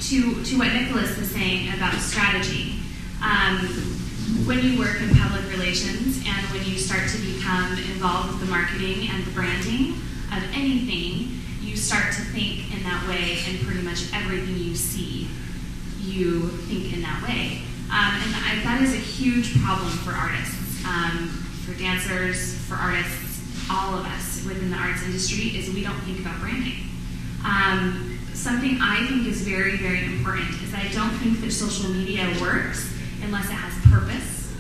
to what Nicholas was saying about strategy, when you work in public relations and when you start to become involved with the marketing and the branding of anything, you start to think in that way, and pretty much everything you see, you think in that way. That is a huge problem for artists, for dancers, for artists, all of us within the arts industry, is we don't think about branding. Something I think is very, very important is I don't think that social media works unless it has purpose.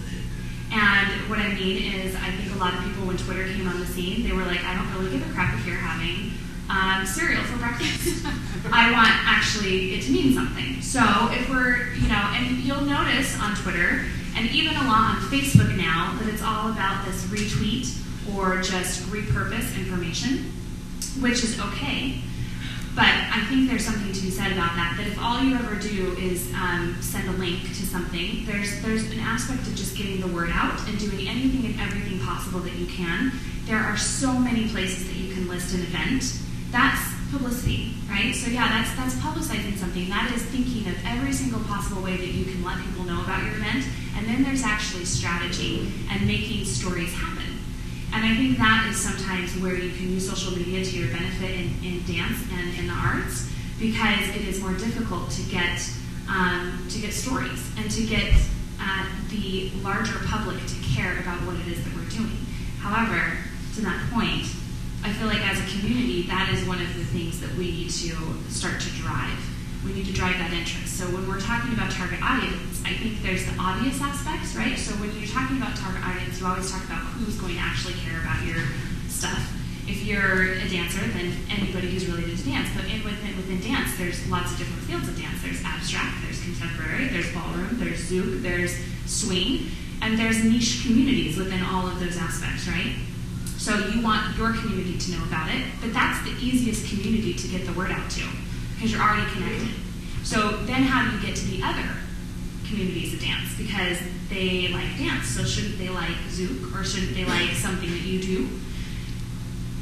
And what I mean is, I think a lot of people, when Twitter came on the scene, they were like, I don't really give a crap if you're having cereal for breakfast. I want actually it to mean something. So if we're, and you'll notice on Twitter, and even a lot on Facebook now, that it's all about this retweet or just repurpose information, which is okay. But I think there's something to be said about that if all you ever do is send a link to something, there's an aspect of just getting the word out and doing anything and everything possible that you can. There are so many places that you can list an event. That's publicity, right? So yeah, that's publicizing something. That is thinking of every single possible way that you can let people know about your event. And then there's actually strategy and making stories happen. And I think that is sometimes where you can use social media to your benefit in dance and in the arts, because it is more difficult to get stories and to get the larger public to care about what it is that we're doing. However, to that point, I feel like as a community, that is one of the things that we need to start to drive. We need to drive that interest. So when we're talking about target audience, I think there's the obvious aspects, right? So when you're talking about target audience, you always talk about who's going to actually care about your stuff. If you're a dancer, then anybody who's related to dance. But within dance, there's lots of different fields of dance. There's abstract, there's contemporary, there's ballroom, there's zouk, there's swing, and there's niche communities within all of those aspects, right? So you want your community to know about it, but that's the easiest community to get the word out to, because you're already connected. So then how do you get to the other communities of dance? Because they like dance, so shouldn't they like zouk, or shouldn't they like something that you do?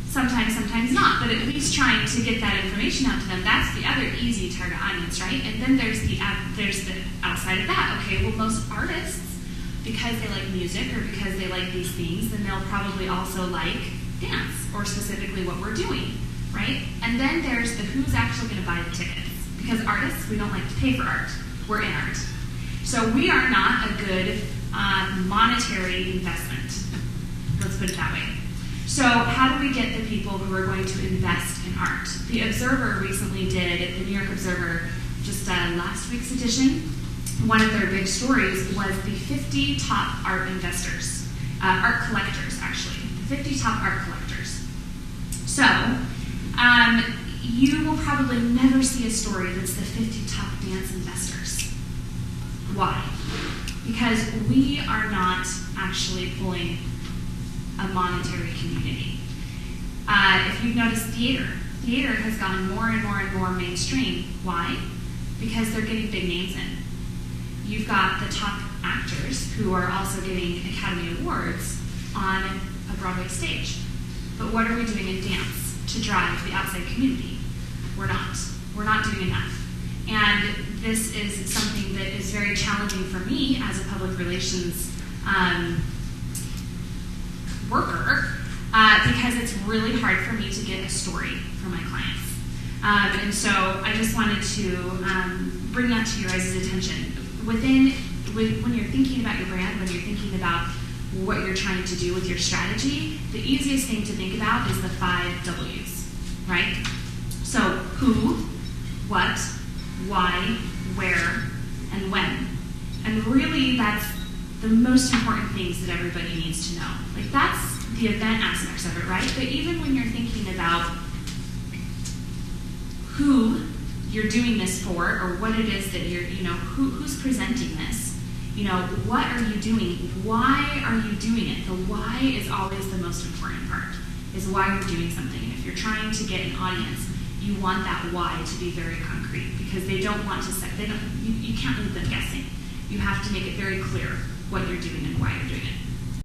Sometimes, sometimes not, but at least trying to get that information out to them, that's the other easy target audience, right? And then there's the outside of that. Okay, well, most artists, because they like music or because they like these things, then they'll probably also like dance, or specifically what we're doing, right? And then there's the who's actually going to buy the tickets. Because artists, we don't like to pay for art. We're in art. So we are not a good monetary investment. Let's put it that way. So how do we get the people who are going to invest in art? The Observer recently did, the New York Observer, just last week's edition, one of their big stories was the 50 top art investors, art collectors, actually. The 50 top art collectors. So, you will probably never see a story that's the 50 top dance investors. Why? Because we are not actually pulling a monetary community. If you've noticed theater has gotten more and more and more mainstream. Why? Because they're getting big names in. You've got the top actors who are also getting Academy Awards on a Broadway stage. But what are we doing in dance to drive the outside community? We're not. We're not doing enough. And this is something that is very challenging for me as a public relations worker, because it's really hard for me to get a story for my clients. And so I just wanted to bring that to your guys' attention. When you're thinking about your brand, when you're thinking about what you're trying to do with your strategy, the easiest thing to think about is the 5 W's, right? So who, what, why, where, and when. And really that's the most important things that everybody needs to know. Like that's the event aspects of it, right? But even when you're thinking about who you're doing this for, or what it is that you're, who's presenting this, what are you doing? Why are you doing it? The why is always the most important part, is why you're doing something. And if you're trying to get an audience, you want that why to be very concrete, because they don't want to set, you can't leave them guessing. You have to make it very clear what you're doing and why you're doing it.